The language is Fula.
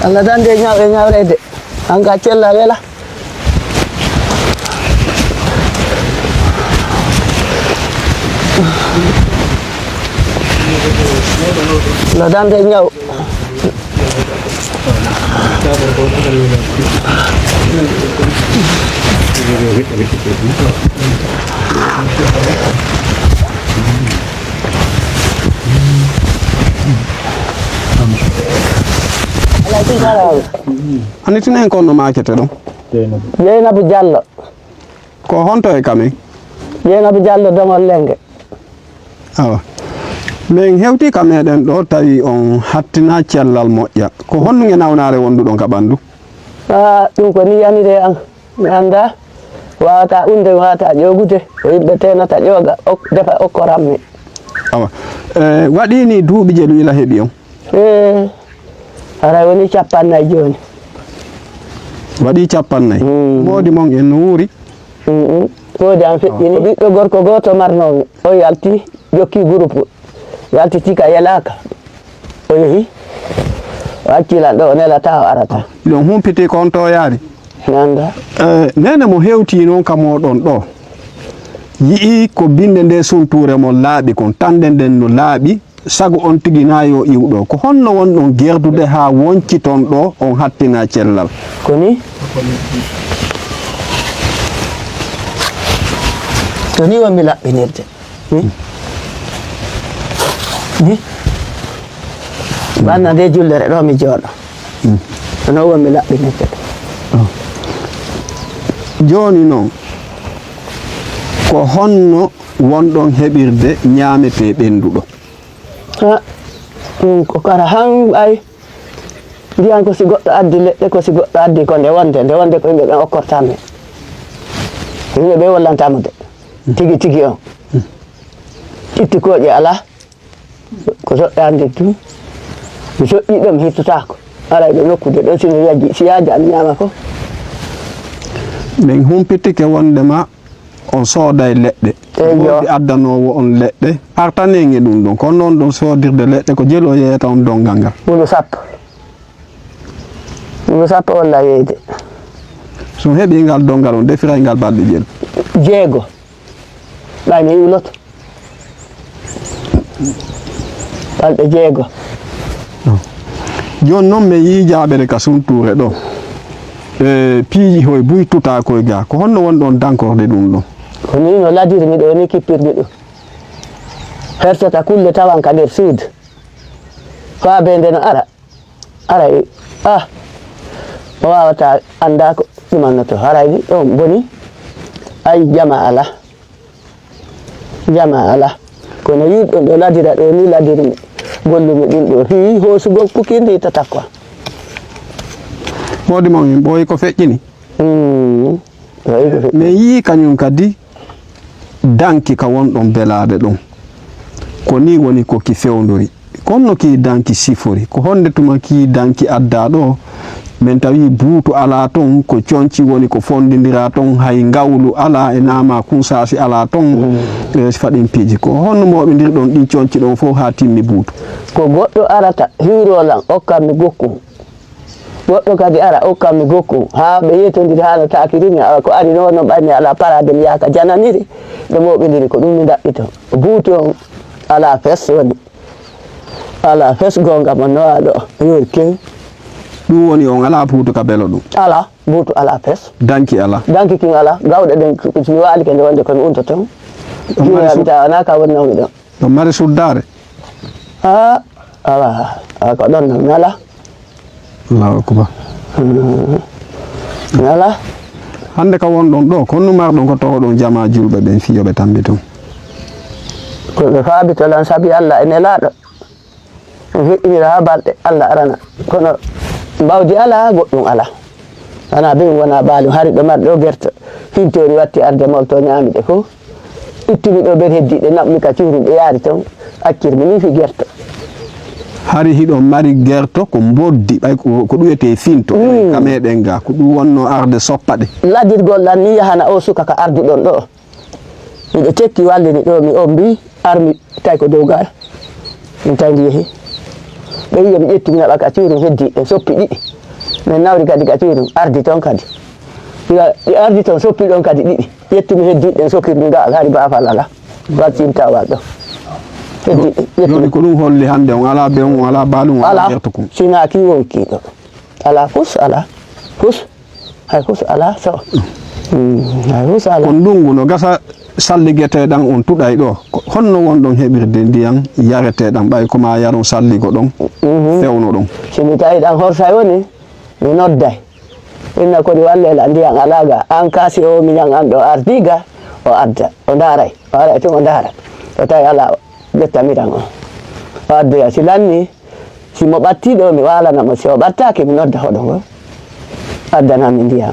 Allah dan de ñawrede an ga cella wela Allah dan de ñaw Ani tinen kono makete ɗum Yeynabou Diallo ko honto e kamen Yeynabou Diallo Domol Lenge awa min hewti ka meɗen ɗo tawi on hattina cellal moƴƴa ko honnuge nawnare wonduɗon ka ɓandu ɗum ko ni yanide an mi anda wawata unde wawata ƴogude ko yimɓe tenata ƴooga defa okkoranmi awa waɗini duuɓi je ɗum ila heeɓi on aray woni 50 joni waɗi 50 moodi mon en no wuuri moodi an feƴƴini ɓiɗɗo gorko goto marnomi o yalti jokki groupe yalti tika yelaka o yeehi o accilan ɗo o nelata o arata ɗon humpiti ko on to yaari anda nene mo hewti noon ka moɗon ɗo yii ko binde nde sumture mo laaɓi kon tande nden no laaɓi sago on tigi na yo iwɗo ko honno wonɗon gerdude ha wonci ton ɗo on hattina cellal koni toni wonmi laɓɓinirde wanna nde jullere ɗo mi jooɗo tono wonmi laɓɓinirde joni noon ko honno wonɗon heɓirde ñamete ɓenduɗo ɗum ko kara han ɓay mbiyan ko si goɗɗo addi leɗɗe ko si goɗɗo addi ko nde wonde ko yimɓe ɓen okkortanmi yimɓe ɓe wollantamo de tigi tigi on itti kooƴe ala ko soɗɗande tum mi soƴƴi ɗo mi hittotako ara ɓe nokkude ɗo sino yaji si yaaji ami ñama fof min humpitike wondema on sooday leɗɗe woodi addanowo on leɗɗe artanege ɗum ɗon kono noon ɗon soodirde leɗɗe ko jelo yeyata on dongal ngal ɓuuɗo sappo walla yeyde so heeɓi ngal dongal on defiray ngal balɗe jelu jeego ɓay mi iwloto balɗe jeego joni noon mi yii jaɓere ka sumture ɗo piiji hoye buy tuta koye ga ko honno woni ɗon dankorde ɗum ɗon ko ni no ladirmi ɗo ni kippirmi ɗum hertata kulle tawan ka nder suudu faabe nde no ara o wawata anda ko ɗumannoto harayni ɗon boni ay jama ala kono yiɗɗon ɗo ladira ɗo ni ladirmi gollumi ɗum ɗo hi hoosugo pukinde yittata quoi moodi mon en ɓooyi ko feƴƴini mais yii kañum kadi danki ka wonɗon belade ɗon ko ni woni ko ki fewdori konno ki danki sifori ko honde tuma ki danki adda ɗo min tawi buutu ala ton ko conci woni ko fondidira ton hay ngawlu ala e nama kusasi ala ton faɗin piiji ko honno moɓidir ɗon ɗin conci ɗon fof ha timmi buutu ko goɗɗo arata hirolan okkanmi gokkum goɗɗo kadi ara okkanmi gokkum ha ɓe yetodiri ha no takirini awa ko ari noon ɓayni ala parade mi yaka jananiri ɓe moɓidiri ko ɗum mi daɓɓito buutu on ala fes woni ala fes gonga mo nowa ɗo yori kew ɗum woni on ala buutu ka belo ɗum ala buutu ala fes danki ala danki kin ala gawɗe ɗen mi walike nde wonde komi unto ton juuramita wona ka wonnawmi ɗon ɗon mari suddare awa ko ɗon no mi ala allahu akbar mi ala hande ka wonɗon ɗo konno marɗon ko towoɗon jama julɓe ɓen fiyoɓe tambi ton koɓe faabi to lan saabi allah e nelaɗo mi heƴƴinira ha balɗe allah arana kono mbawdi ala goɗɗum ala ana be wona baalu hari do mar do gerto hintori watti arde molto nyaami de ko ittumi do ben heddiɓe nammi ka cuurum ɓe yaari ton accirmi ni fi gerto hari hiɗo mari gerto ko boddi ɓay ko ɗuyete finto ka meɗen ga ko ɗum wonno arde soppaɗe ladirgol ɗan ni yahana o suka ka arduɗon ɗo miɗo tekki wallini ɗo mi on mbi armi tawi ko dow ga min tawi ndi yeehi ɓe wiya mi ƴetti mi naɓa ka cuurum heddi ɗen soppi ɗiɗi min nawri kadi ka cuurum ardi toon kadi ɗi ardi toon soppi ɗon kadi ɗiɗi ƴettumi heddi ɗen sokkirmi ngal hari bafal ala waccintawal ɗo joni ko ɗum holli hande on ala be on ala baalum ala gerto kum sina kiwon kiɗo ala fus ala fus hay fus ala so hay fus ala kon ndungu no gasa salligeteɗan on tuɗay ɗo honno wonɗon heɓirde ndiyam yareteɗan ɓay koma yaron salligo ɗon fewno ɗon somi tawi ɗan horsay woni mi nodday inna kodi wallela ndiyam alaga an kasi o miñan an ɗo ardiga o adda o daray o ara tun o dara so tawi ala ƴettamiran o o addoya si lanni simo ɓatti ɗo mi walanamo si o ɓattaki mi nodda hoɗo ngo addanami ndiyam